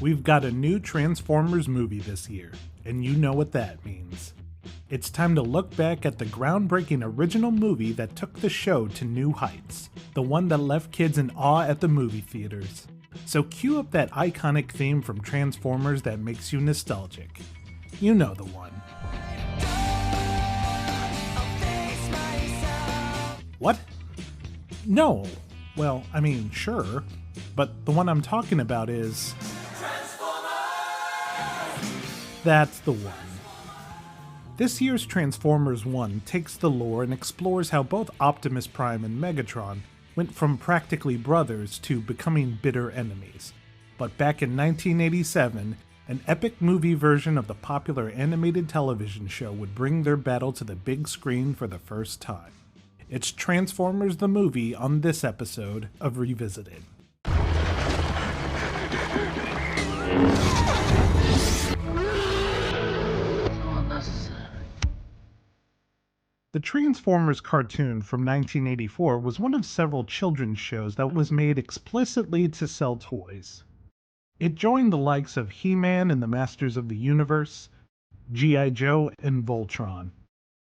We've got a new Transformers movie this year, and you know what that means. It's time to look back at the groundbreaking original movie that took the show to new heights, the one that left kids in awe at the movie theaters. So cue up that iconic theme from Transformers that makes you nostalgic. You know the one. What? No. Well, I mean, sure. But the one I'm talking about is... That's the one. This year's Transformers 1 takes the lore and explores how both Optimus Prime and Megatron went from practically brothers to becoming bitter enemies. But back in 1987, an epic movie version of the popular animated television show would bring their battle to the big screen for the first time. It's Transformers the movie on this episode of Revisited. The Transformers cartoon from 1984 was one of several children's shows that was made explicitly to sell toys. It joined the likes of He-Man and the Masters of the Universe, G.I. Joe, and Voltron.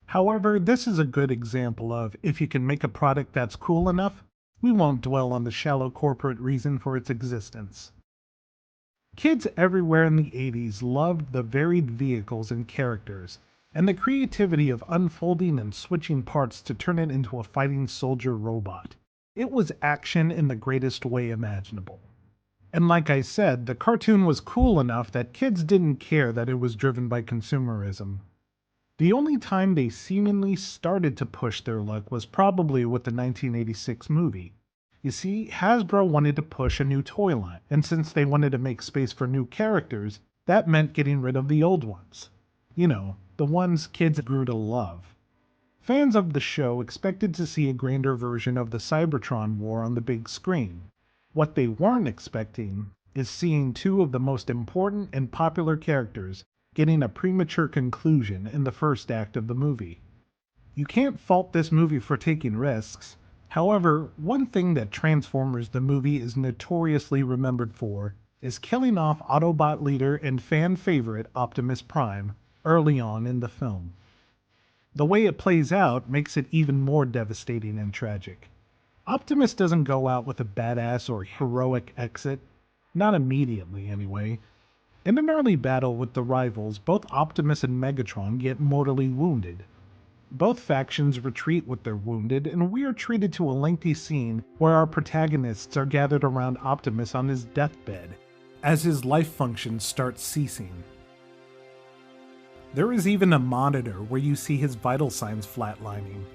However, this is a good example of, if you can make a product that's cool enough, we won't dwell on the shallow corporate reason for its existence. Kids everywhere in the 80s loved the varied vehicles and characters, and the creativity of unfolding and switching parts to turn it into a fighting soldier robot. It was action in the greatest way imaginable. And like I said, the cartoon was cool enough that kids didn't care that it was driven by consumerism. The only time they seemingly started to push their luck was probably with the 1986 movie. You see, Hasbro wanted to push a new toy line, and since they wanted to make space for new characters, that meant getting rid of the old ones. You know, the ones kids grew to love. Fans of the show expected to see a grander version of the Cybertron war on the big screen. What they weren't expecting is seeing two of the most important and popular characters getting a premature conclusion in the first act of the movie. You can't fault this movie for taking risks. However, one thing that Transformers the movie is notoriously remembered for is killing off Autobot leader and fan favorite Optimus Prime early on in the film. The way it plays out makes it even more devastating and tragic. Optimus doesn't go out with a badass or heroic exit, not immediately anyway. In an early battle with the rivals, both Optimus and Megatron get mortally wounded. Both factions retreat with their wounded, and we are treated to a lengthy scene where our protagonists are gathered around Optimus on his deathbed, as his life functions start ceasing. There is even a monitor where you see his vital signs flatlining.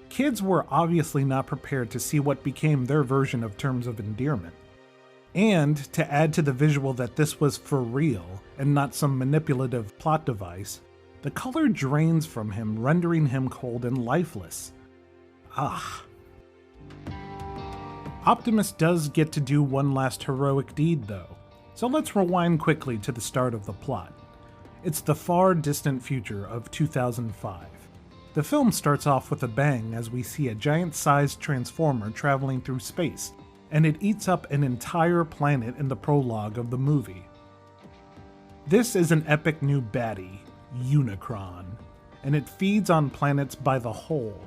Kids were obviously not prepared to see what became their version of terms of endearment. And, to add to the visual that this was for real, and not some manipulative plot device, the color drains from him, rendering him cold and lifeless. Ah. Optimus does get to do one last heroic deed though, so let's rewind quickly to the start of the plot. It's the far distant future of 2005. The film starts off with a bang as we see a giant-sized transformer traveling through space, and it eats up an entire planet in the prologue of the movie. This is an epic new baddie, Unicron, and it feeds on planets by the whole.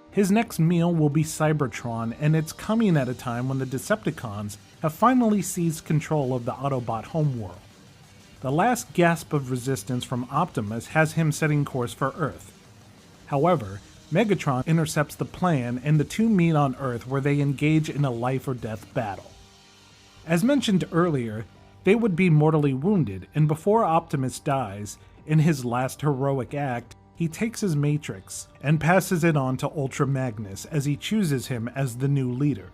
His next meal will be Cybertron, and it's coming at a time when the Decepticons have finally seized control of the Autobot homeworld. The last gasp of resistance from Optimus has him setting course for Earth. However, Megatron intercepts the plan, and the two meet on Earth where they engage in a life-or-death battle. As mentioned earlier, they would be mortally wounded, and before Optimus dies, in his last heroic act, he takes his Matrix and passes it on to Ultra Magnus as he chooses him as the new leader.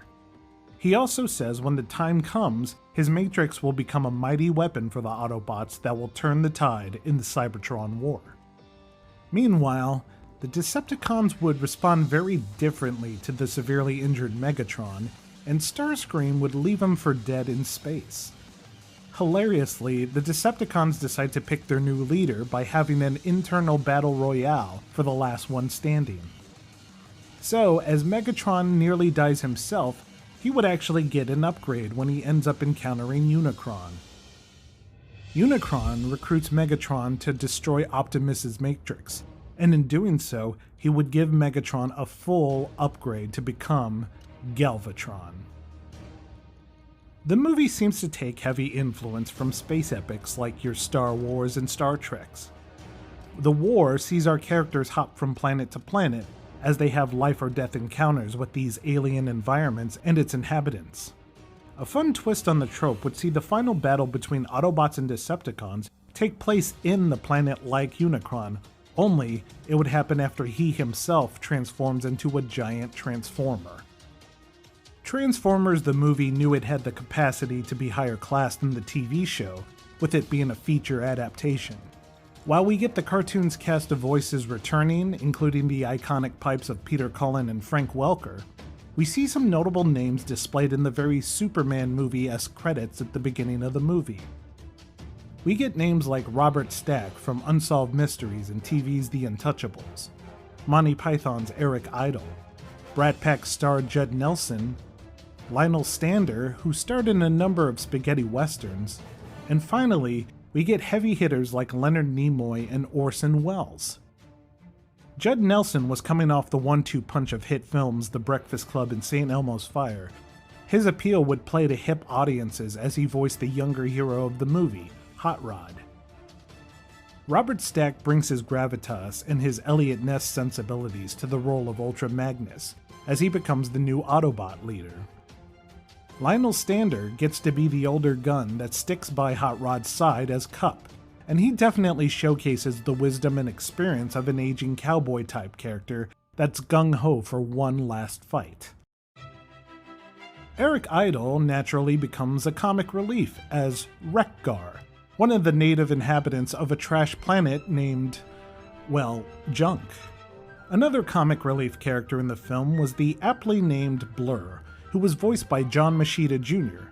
He also says when the time comes, his Matrix will become a mighty weapon for the Autobots that will turn the tide in the Cybertron war. Meanwhile, the Decepticons would respond very differently to the severely injured Megatron, and Starscream would leave him for dead in space. Hilariously, the Decepticons decide to pick their new leader by having an internal battle royale for the last one standing. So, as Megatron nearly dies himself, he would actually get an upgrade when he ends up encountering Unicron. Unicron recruits Megatron to destroy Optimus's Matrix, and in doing so, he would give Megatron a full upgrade to become Galvatron. The movie seems to take heavy influence from space epics like your Star Wars and Star Treks. The war sees our characters hop from planet to planet as they have life or death encounters with these alien environments and its inhabitants. A fun twist on the trope would see the final battle between Autobots and Decepticons take place in the planet like Unicron, only it would happen after he himself transforms into a giant transformer. Transformers the movie knew it had the capacity to be higher class than the TV show, with it being a feature adaptation. While we get the cartoon's cast of voices returning, including the iconic pipes of Peter Cullen and Frank Welker, we see some notable names displayed in the very Superman movie-esque credits at the beginning of the movie. We get names like Robert Stack from Unsolved Mysteries and TV's The Untouchables, Monty Python's Eric Idle, Brat Pack star Judd Nelson, Lionel Stander, who starred in a number of spaghetti westerns, and finally, we get heavy hitters like Leonard Nimoy and Orson Welles. Judd Nelson was coming off the 1-2 punch of hit films The Breakfast Club and St. Elmo's Fire. His appeal would play to hip audiences as he voiced the younger hero of the movie, Hot Rod. Robert Stack brings his gravitas and his Elliot Ness sensibilities to the role of Ultra Magnus, as he becomes the new Autobot leader. Lionel Stander gets to be the older gun that sticks by Hot Rod's side as Cup, and he definitely showcases the wisdom and experience of an aging cowboy-type character that's gung-ho for one last fight. Eric Idle naturally becomes a comic relief as Wreck-Gar, one of the native inhabitants of a trash planet named, well, Junk. Another comic relief character in the film was the aptly named Blur, who was voiced by John Machida Jr.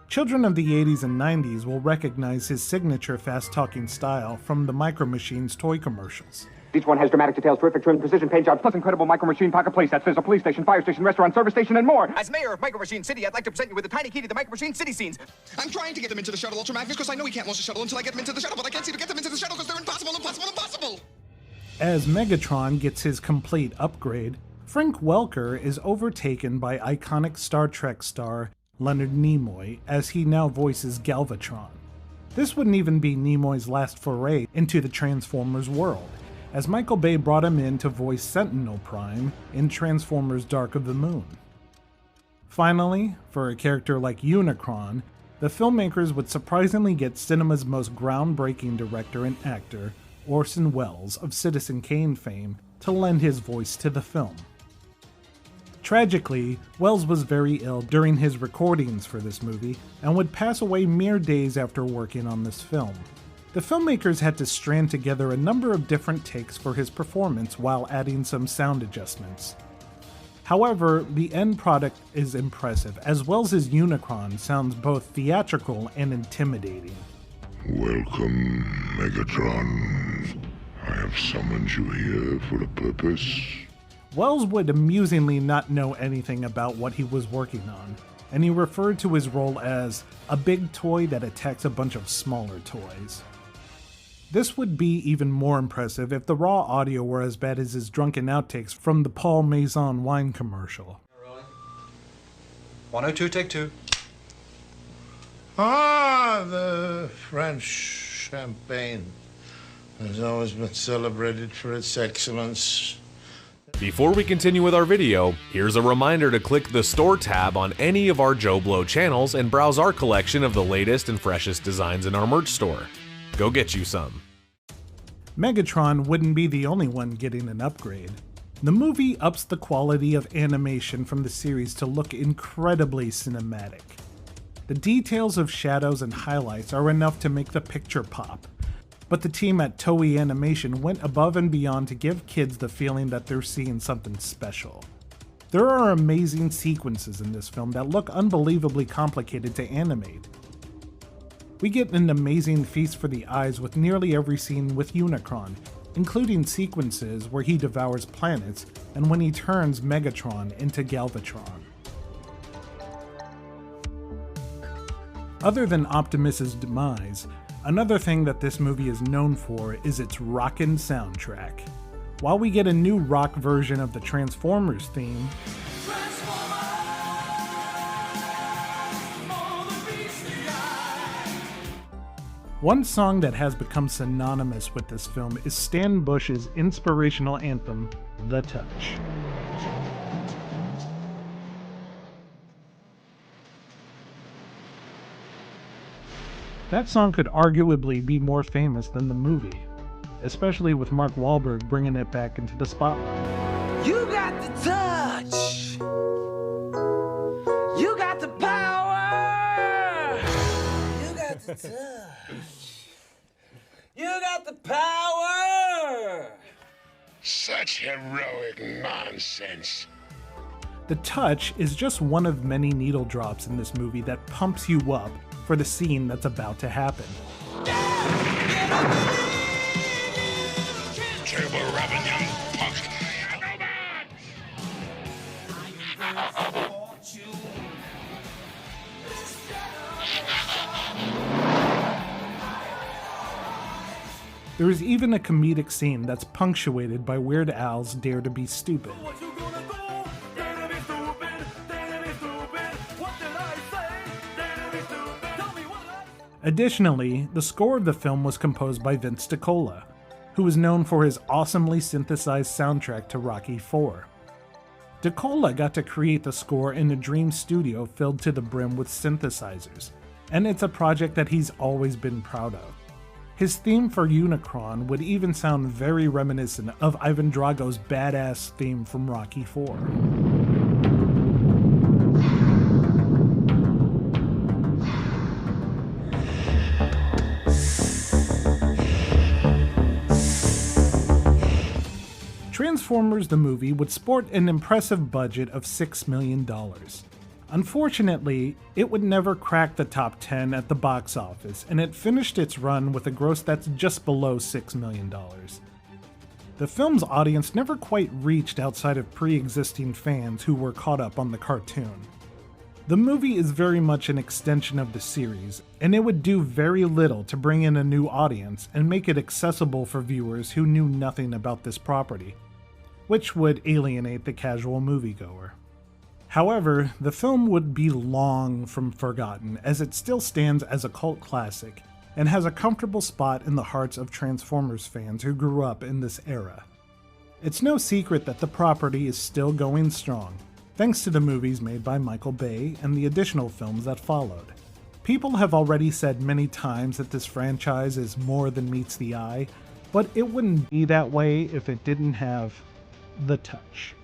Children of the 80s and 90s will recognize his signature fast-talking style from the Micro Machines toy commercials. Each one has dramatic details, terrific trim, precision paint jobs, plus incredible Micro Machine pocket playsets. There's a police station, fire station, restaurant, service station, and more. As mayor of Micro Machine City, I'd like to present you with a tiny key to the Micro Machine City scenes. I'm trying to get them into the shuttle, Ultra Magnus, because I know he can't launch the shuttle until I get them into the shuttle, but I can't seem to get them into the shuttle because they're impossible. As Megatron gets his complete upgrade, Frank Welker is overtaken by iconic Star Trek star Leonard Nimoy as he now voices Galvatron. This wouldn't even be Nimoy's last foray into the Transformers world, as Michael Bay brought him in to voice Sentinel Prime in Transformers Dark of the Moon. Finally, for a character like Unicron, the filmmakers would surprisingly get cinema's most groundbreaking director and actor, Orson Welles of Citizen Kane fame, to lend his voice to the film. Tragically, Welles was very ill during his recordings for this movie and would pass away mere days after working on this film. The filmmakers had to strand together a number of different takes for his performance while adding some sound adjustments. However, the end product is impressive, as Welles' Unicron sounds both theatrical and intimidating. Welcome, Megatron. I have summoned you here for a purpose. Welles would amusingly not know anything about what he was working on, and he referred to his role as a big toy that attacks a bunch of smaller toys. This would be even more impressive if the raw audio were as bad as his drunken outtakes from the Paul Maison wine commercial. 102, take 2. Ah, the French champagne has always been celebrated for its excellence. Before we continue with our video, here's a reminder to click the Store tab on any of our JoBlo channels and browse our collection of the latest and freshest designs in our merch store. Go get you some. Megatron wouldn't be the only one getting an upgrade. The movie ups the quality of animation from the series to look incredibly cinematic. The details of shadows and highlights are enough to make the picture pop, but the team at Toei Animation went above and beyond to give kids the feeling that they're seeing something special. There are amazing sequences in this film that look unbelievably complicated to animate. We get an amazing feast for the eyes with nearly every scene with Unicron, including sequences where he devours planets and when he turns Megatron into Galvatron. Other than Optimus's demise, another thing that this movie is known for is its rockin' soundtrack. While we get a new rock version of the Transformers theme, one song that has become synonymous with this film is Stan Bush's inspirational anthem, The Touch. That song could arguably be more famous than the movie, especially with Mark Wahlberg bringing it back into the spotlight. You got the touch. You got the power. You got the touch. You got the power. Such heroic nonsense. The touch is just one of many needle drops in this movie that pumps you up for the scene that's about to happen. Table rubbing, young punk. There is even a comedic scene that's punctuated by Weird Al's Dare to Be Stupid. Additionally, the score of the film was composed by Vince DiCola, who is known for his awesomely synthesized soundtrack to Rocky IV. DiCola got to create the score in a dream studio filled to the brim with synthesizers, and it's a project that he's always been proud of. His theme for Unicron would even sound very reminiscent of Ivan Drago's badass theme from Rocky IV. Transformers the movie would sport an impressive budget of $6 million. Unfortunately, it would never crack the top 10 at the box office, and it finished its run with a gross that's just below $6 million. The film's audience never quite reached outside of pre-existing fans who were caught up on the cartoon. The movie is very much an extension of the series, and it would do very little to bring in a new audience and make it accessible for viewers who knew nothing about this property, which would alienate the casual moviegoer. However, the film would be long from forgotten, as it still stands as a cult classic and has a comfortable spot in the hearts of Transformers fans who grew up in this era. It's no secret that the property is still going strong, thanks to the movies made by Michael Bay and the additional films that followed. People have already said many times that this franchise is more than meets the eye, but it wouldn't be that way if it didn't have the touch.